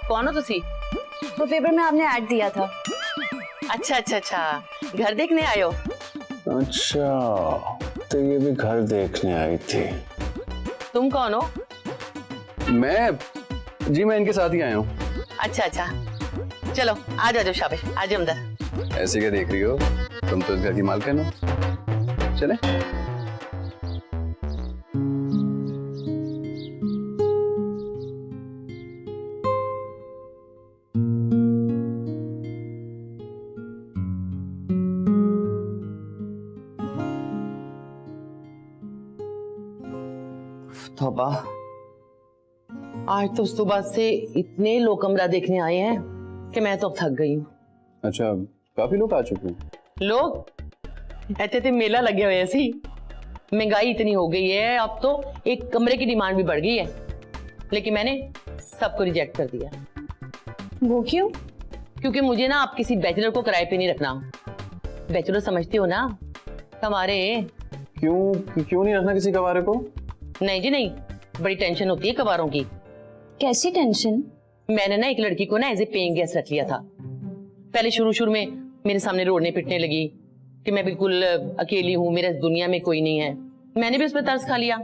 कौन हो तुसी? तो पेपर में आपने ऐड दिया था। अच्छा अच्छा अच्छा, घर देखने आए हो? अच्छा, तो ये भी घर देखने आई थी। तुम कौन हो? मैं इनके साथ ही आया हूँ। अच्छा अच्छा, चलो आ जाओ शाबाश, आ जाओ अंदर। ऐसे क्या देख रही हो, तुम तो इस घर की मालकिन हो। चले? तौबा, आज तो सुबह से इतने लोग कमरा देखने आए हैं कि मैं तो थक गई हूँ। अच्छा, काफी लोग आ चुके हैं। लोग ऐसे थे, मेला लगे हुए ऐसी। महंगाई इतनी हो गई है, अब तो एक कमरे की डिमांड भी बढ़ गई है, लेकिन मैंने सबको रिजेक्ट कर दिया। वो क्यों? क्योंकि मुझे ना आप किसी बैचलर को किराए पे नहीं रखना। बैचलर समझते हो ना, हमारे। क्यों नहीं रखना किसी कवारे को? नहीं जी नहीं, बड़ी टेंशन होती है कवारों की। कैसी टेंशन? मैंने ना एक लड़की को ना एज ए पेइंग गेस्ट रख लिया था। पहले शुरू में मेरे सामने रोने पिटने लगी कि मैं बिल्कुल अकेली हूँ, मेरे इस दुनिया में कोई नहीं है। मैंने भी उस पर तरस खा लिया,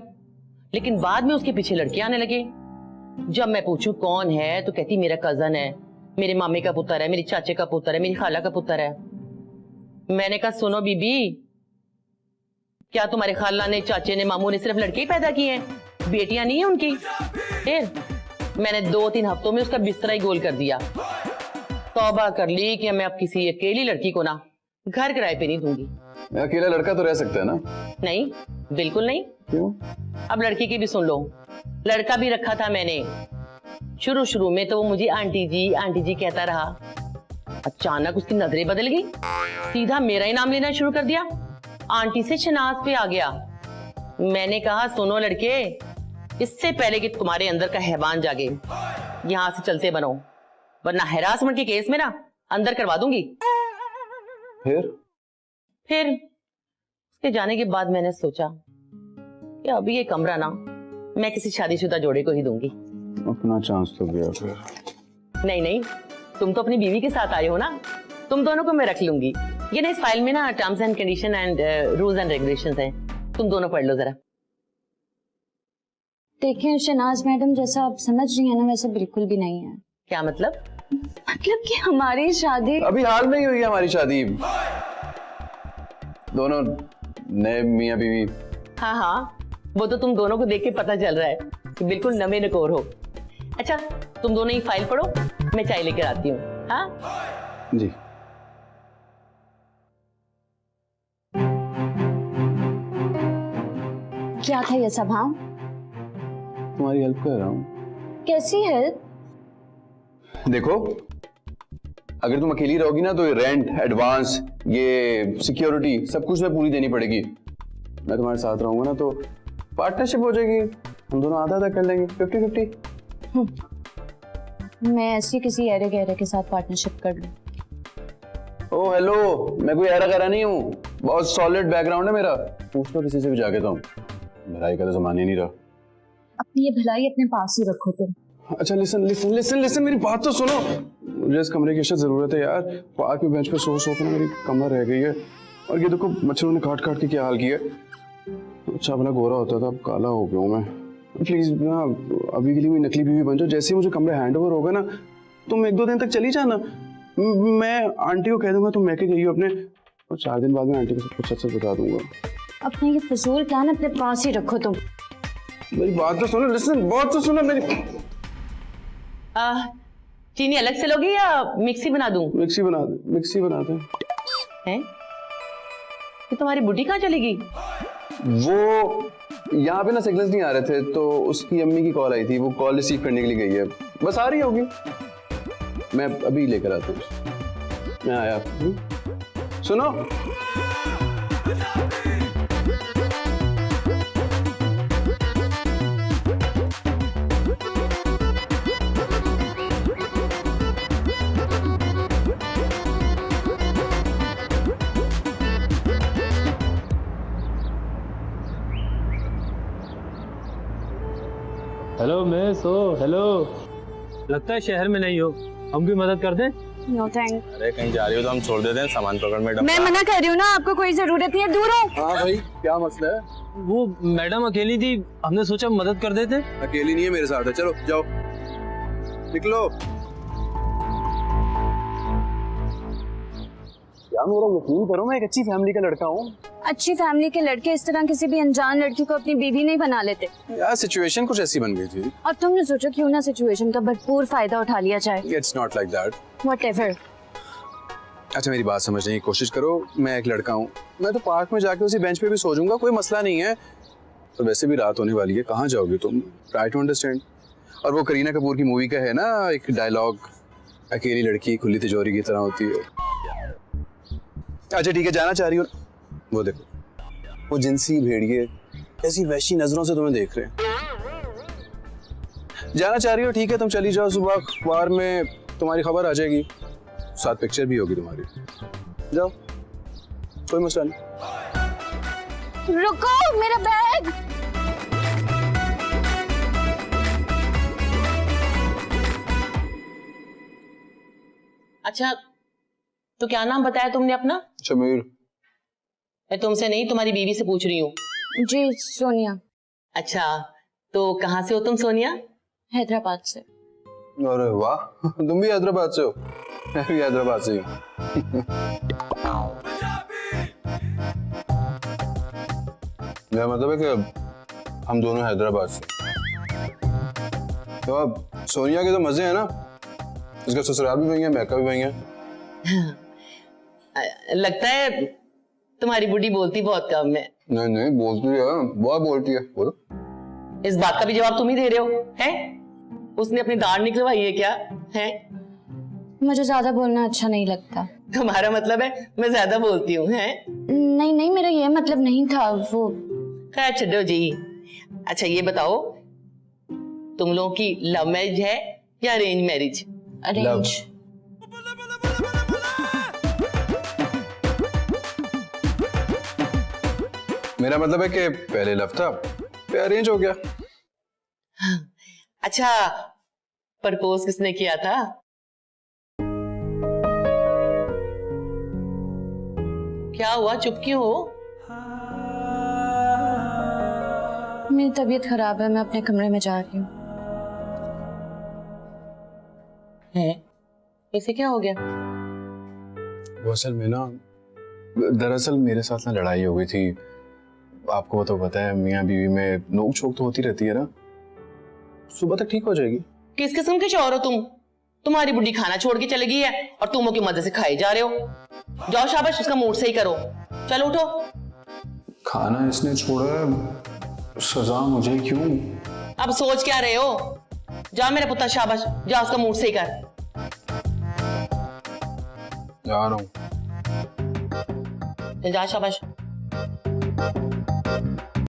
लेकिन बाद में उसके पीछे लड़के आने लगे। जब मैं पूछूं कौन है तो कहती मेरा कजन है, मेरे मामे का पुत्र है, मेरे चाचे का पुत्र है, मेरी खाला का पुत्र है। मैंने कहा सुनो बीबी, क्या तुम्हारे खाला ने, चाचे ने, मामू ने सिर्फ लड़के ही पैदा किए हैं, बेटियां नहीं है उनकी? फिर मैंने 2-3 हफ्तों में उसका बिस्तरा ही गोल कर दिया। तौबा कर ली कि मैं अब किसी अकेली लड़की को ना घर किराए पे नहीं दूंगी। अकेला लड़का तो रह सकता है ना? नहीं, बिल्कुल नहीं। क्यों? अब लड़की की भी सुन लो। लड़का भी रखा था मैंने। शुरू में तो वो मुझे आंटी जी कहता रहा। अचानक उसकी नजरें बदल गई, सीधा मेरा ही नाम लेना शुरू कर दिया। आंटी से शनाज पे आ गया। मैंने कहा सुनो लड़के, इससे पहले कि तुम्हारे अंदर का हैवान जागे, यहां से चलते बनो, वरना हैरासमेंट के केस में ना अंदर करवा दूंगी। फिर उसके जाने के बाद मैंने सोचा कि अभी ये कमरा ना मैं किसी शादीशुदा जोड़े को ही दूंगी। अपना चांस तो गया फिर। नहीं, तुम तो अपनी बीवी के साथ आए हो ना, तुम दोनों को मैं रख लूंगी। ये ना इस फाइल में ना terms and condition and rules and regulations हैं, तुम दोनों पढ़ लो जरा। देखें शनाज मैडम, जैसा आप समझ रही हैं ना वैसा बिल्कुल भी नहीं है। क्या मतलब? मतलब कि हमारी शादी अभी हाल में ही हुई है हमारी शादी, दोनों नए मियां बीवी। हाँ, वो तो तुम दोनों को देख के पता चल रहा है कि बिल्कुल नवे नकोर हो। अच्छा, तुम दोनों ही फाइल पढ़ो, मैं चाय लेकर आती हूँ। हाँ जी। क्या था ये सब? हाँ, तुम्हारी हेल्प कर रहा हूँ। कैसी हेल्प? देखो, अगर तुम अकेली रहोगी ना तो ये रेंट, एडवांस, ये सिक्योरिटी सब कुछ मैं पूरी देनी पड़ेगी। मैं तुम्हारे साथ रहूंगा ना तो पार्टनरशिप हो जाएगी, हम दोनों आधा कर लेंगे, 50-50। मैं ऐसी किसी ऐरे गहरे के साथ पार्टनरशिप कर लूं? ओ हेलो, मैं कोई ऐरा गहरा नहीं हूँ, बहुत सॉलिड बैकग्राउंड है मेरा। पूछ लो किसी से भी जाके, तो भलाई का तो जमाना नहीं रहा। अपनी ये भलाई अपने पास ही रखो तुम। अच्छा लिसन, मेरी बात तो सुनो। मुझे इस कमरे की अशद जरूरत है यार। पार्क में बेंच पर सो के ना मेरी कमर रह गई है, और ये देखो मच्छरों ने काट के क्या हाल किया। अच्छा भला गोरा होता था, अब काला हो गया हूँ मैं। प्लीज ना अभी के लिए मेरी नकली बीवी बन जाओ। जैसे ही मुझे कमरा हैंड ओवर होगा ना, तुम 1-2 दिन तक चली जाना। मैं आंटी को कह दूंगा तुम मैके गई हो अपने, और 4 दिन बाद में आंटी को सब कुछ अच्छे से बता दूंगा। अपने ये फजूल प्लान अपने पास ही रखो तुम। मेरी बात तो सुनो, लिसन, बहुत तो सुनो मेरी। चीनी अलग से लोगी या मिक्सी बना दूं? मिक्सी बना दे। हैं? तो तुम्हारी बुढ़ी कहाँ चलेगी? वो यहाँ पे ना सिग्नल्स नहीं आ रहे थे, तो उसकी अम्मी की कॉल आई थी, वो कॉल रिसीव करने के लिए गई है। बस आ रही होगी, मैं अभी लेकर आता हूँ। मैं आया। सुनो, हेलो मिस, ओ हेलो। लगता है शहर में नहीं हो, हम भी मदद कर दें? No thank. अरे कहीं जा रही हो तो हम छोड़ देते हैं, सामान पकड़ में डब्बा। मैं मना कर रही हूँ ना, आपको कोई जरूरत नहीं है, दूर हो। हाँ भाई, क्या मसला है? वो मैडम अकेली थी, हमने सोचा मदद कर देते। अकेली नहीं है, मेरे साथ है। चलो जाओ, निकलो। यार मेरा यकीन करो, मैं एक अच्छी फैमिली का लड़का हूँ। अच्छी फैमिली के लड़के इस तरह किसी भी अनजान लड़की को अपनी बीवी नहीं बना लेते। यार सिचुएशन कुछ ऐसी बन गई थी। और तुमने सोचा क्यों ना सिचुएशन का भरपूर फायदा उठा लिया जाए। It's not like that. Whatever. अच्छा मेरी बात समझने की कोशिश करो, मैं एक लड़का हूँ, मैं तो पार्क में जाके उसी बेंच पे भी सो जाऊंगा, कोई मसला नहीं है। तो वैसे भी रात होने वाली है, कहाँ जाओगे तुम? Try to understand. और वो करीना कपूर की मूवी का है ना एक डायलॉग, अकेली लड़की खुली तिजोरी की तरह होती है। अच्छा ठीक है, जाना चाह रही हो? वो देखो, वो जिनसी भेड़िए ऐसी वैसी नजरों से तुम्हें देख रहे हैं। जाना चाह रही हो, ठीक है, तुम चली जाओ। सुबह अखबार में तुम्हारी खबर आ जाएगी, साथ पिक्चर भी होगी तुम्हारी। जाओ, कोई मसला नहीं। रुको, मेरा बैग। अच्छा, तो क्या नाम बताया तुमने अपना? शमीर। मैं तुमसे नहीं, तुम्हारी बीवी से पूछ रही हूँ। जी सोनिया। अच्छा, तो कहाँ से हो तुम सोनिया? हैदराबाद से। अरे वाह, तुम भी हैदराबाद से हो? मैं भी हैदराबाद से हूँ। मेरा मतलब है कि हम दोनों हैदराबाद से। तो अब सोनिया के तो मजे हैं ना, इसका ससुराल भी वही है, मैका भी वही है। लगता है तुम्हारी बुढ़ी बोलती बहुत कम है। नहीं नहीं, बोलती है, बहुत बोलती है। बोलो। इस बात का भी जवाब तुम ही दे रहे हो, हैं? उसने अपनी दाढ़ निकलवाई है क्या? हैं? मुझे ज्यादा बोलना अच्छा नहीं लगता। तुम्हारा मतलब है मैं ज्यादा बोलती हूँ, हैं? नहीं नहीं, मेरा ये मतलब नहीं था। वो खैर छोड़ो जी। अच्छा ये बताओ, तुम लोगों की लव मैरिज है या अरेंज मैरिज? अरेंज। मेरा मतलब है कि पहले लव था, फिर अरेंज हो गया। अच्छा, प्रपोज किसने किया था? क्या हुआ, चुप क्यों हो? मेरी तबीयत खराब है, मैं अपने कमरे में जा रही हूँ। इसे क्या हो गया? वो असल में ना, दरअसल मेरे साथ ना लड़ाई हो गई थी। आपको तो पता है, मियाँ बीवी में नोक झोंक तो होती रहती है ना। सुबह तक ठीक हो जाएगी। किस किस्म के शौहर हो तुम? तुम्हारी बुढ़ी खाना छोड़ के चली गई है और तुम के मजे से खाए जा रहे हो। जाओ शाबाश, उसका मूड सही करो। चलो उठो। खाना इसने छोड़ा है, सजा मुझे क्यों? अब सोच क्या रहे हो? जा मेरा पुत्र, शाबाश, जा उसका मूड सही कर। जा रहा हूँ। जा शाबाश।